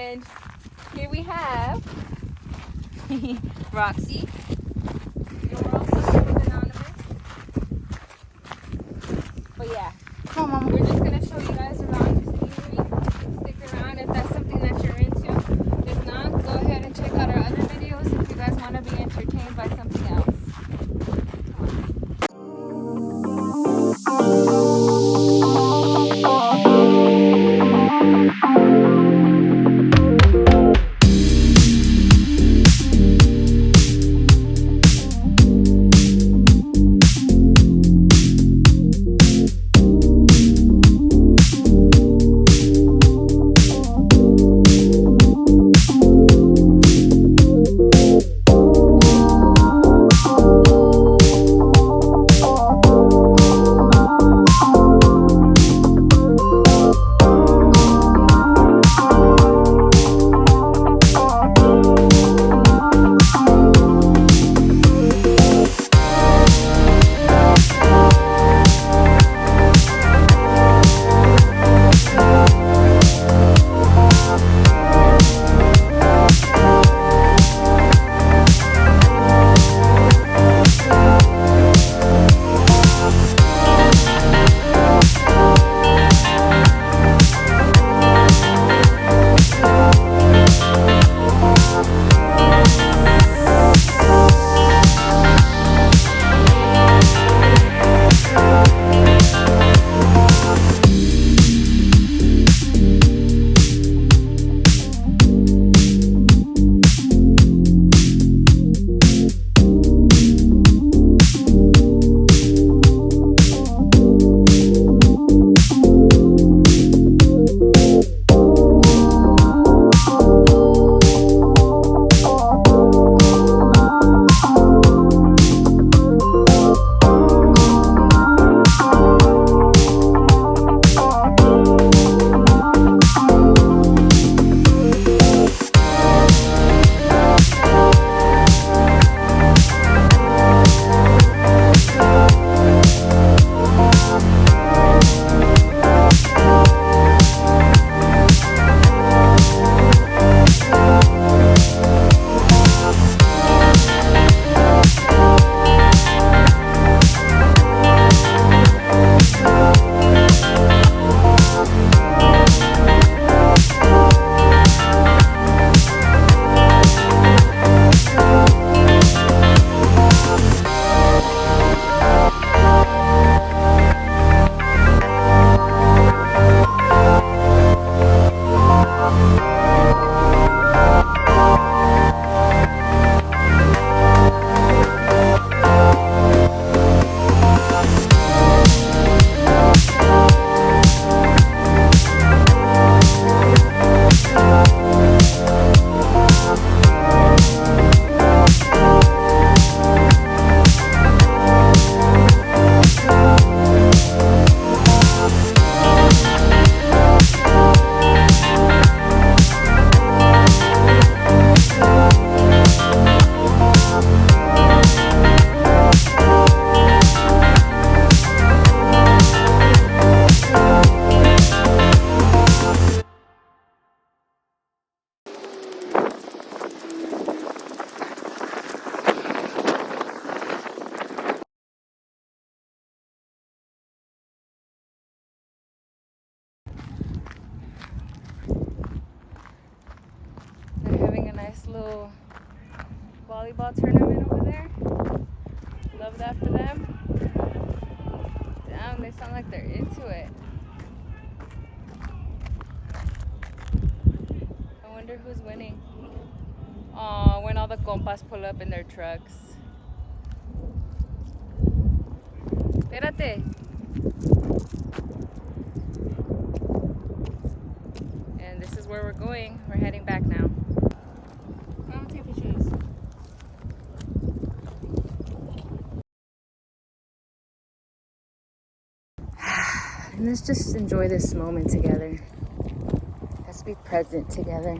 And here we have Roxy. And we're also here with Anonymous. But yeah, Come on, Mama. we're just going to show you guys around the scenery. Stick around if that's something that you're into. If not, go ahead and check out our other videos if you guys want to be entertained by something else. They're having a nice little volleyball tournament over there. Love that for them. Damn, they sound like they're into it. I wonder who's winning. Aw, when all the compas pull up in their trucks. Espérate. And this is where we're going. We're heading back now. Come take pictures. And let's just enjoy this moment together. Let's be present together.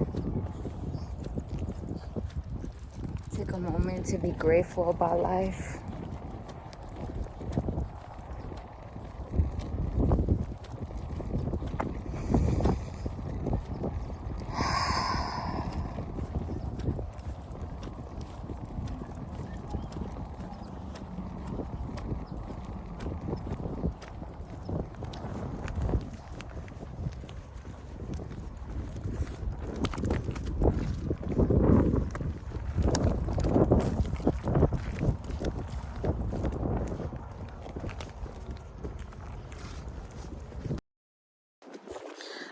Take a moment to be grateful about life.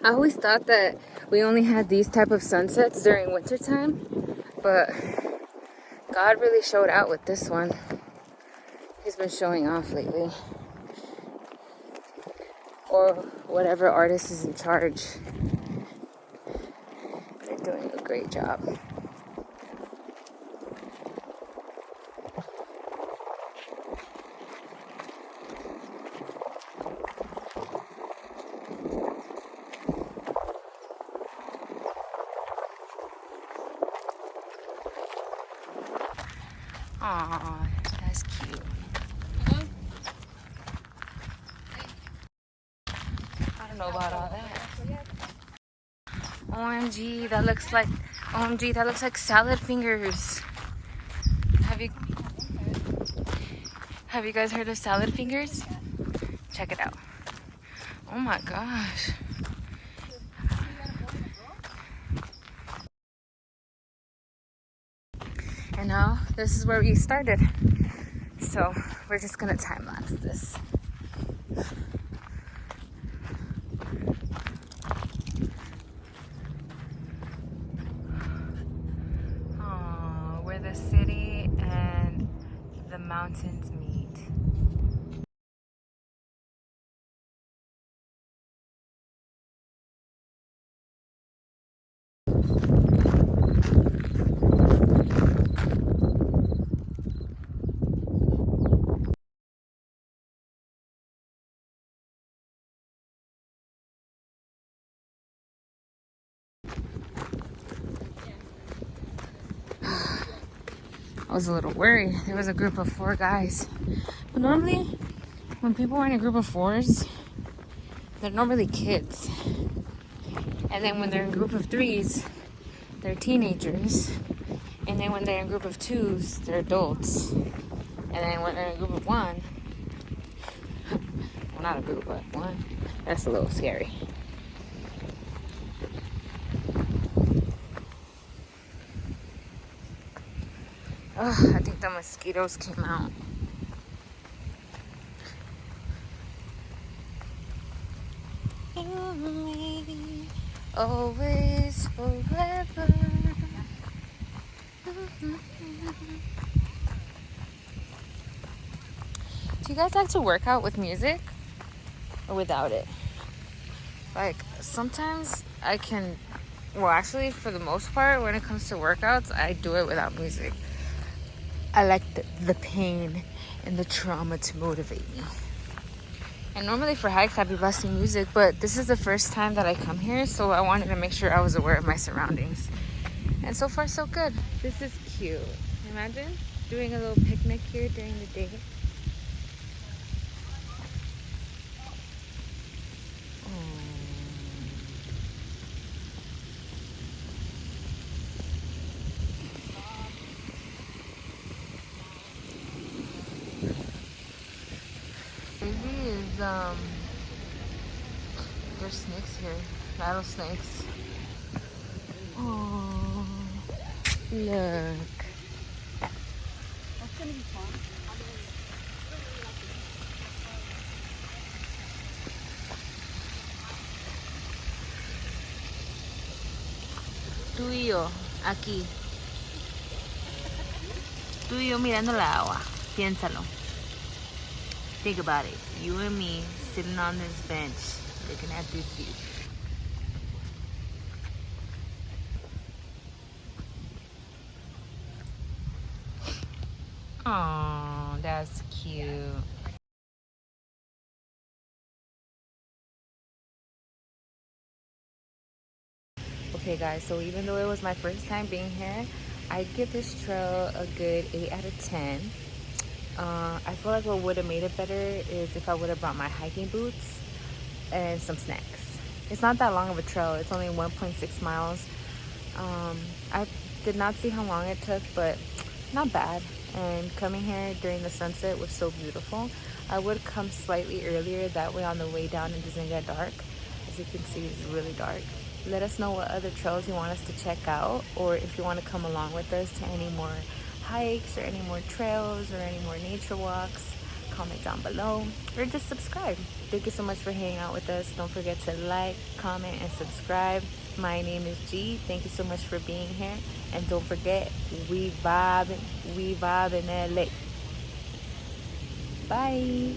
I always thought that we only had these type of sunsets during wintertime, but God really showed out with this one. He's been showing off lately. Or whatever artist is in charge. They're doing a great job. Aw, that's cute. I don't know about all that. OMG, that looks like salad fingers. Have you guys heard of salad fingers? Check it out. Oh my gosh. And now this is where we started. So we're just gonna time lapse this. Oh, where the city and the mountains meet. I was a little worried. There was a group of 4 guys. But normally, when people are in a group of 4s, they're normally kids. And then when they're in a group of 3s, they're teenagers. And then when they're in a group of 2s, they're adults. And then when they're in a group of 1, well, not a group, but 1, that's a little scary. Oh, I think the mosquitoes came out. Always, forever. Do you guys like to work out with music or without it? Like, sometimes I can, well, actually, for the most part, when it comes to workouts, I do it without music. I like the pain and the trauma to motivate me. And normally for hikes, I'd be blasting music, but this is the first time that I come here, so I wanted to make sure I was aware of my surroundings. And so far, so good. This is cute. Imagine doing a little picnic here during the day. Maybe is there's snakes here, rattlesnakes. Oh, look. That's gonna be fun. Tú y yo, aquí. Tú y yo mirando la agua. Piénsalo. Think about it. You and me sitting on this bench looking at this view. Oh, that's cute. Okay guys, so even though it was my first time being here, I'd give this trail a good 8 out of 10. I feel like what would have made it better is if I would have brought my hiking boots and some snacks. It's not that long of a trail. It's only 1.6 miles. I did not see how long it took, but not bad. And coming here during the sunset was so beautiful. I would come slightly earlier, that way on the way down it doesn't get dark. As you can see, it's really dark. Let us know what other trails you want us to check out, or if you want to come along with us to any more hikes or any more trails or any more nature walks. comment down below, or just subscribe. Thank you so much for hanging out with us. Don't forget to like, comment, and subscribe. My name is G. Thank you so much for being here. And don't forget, we vibe in LA. Bye.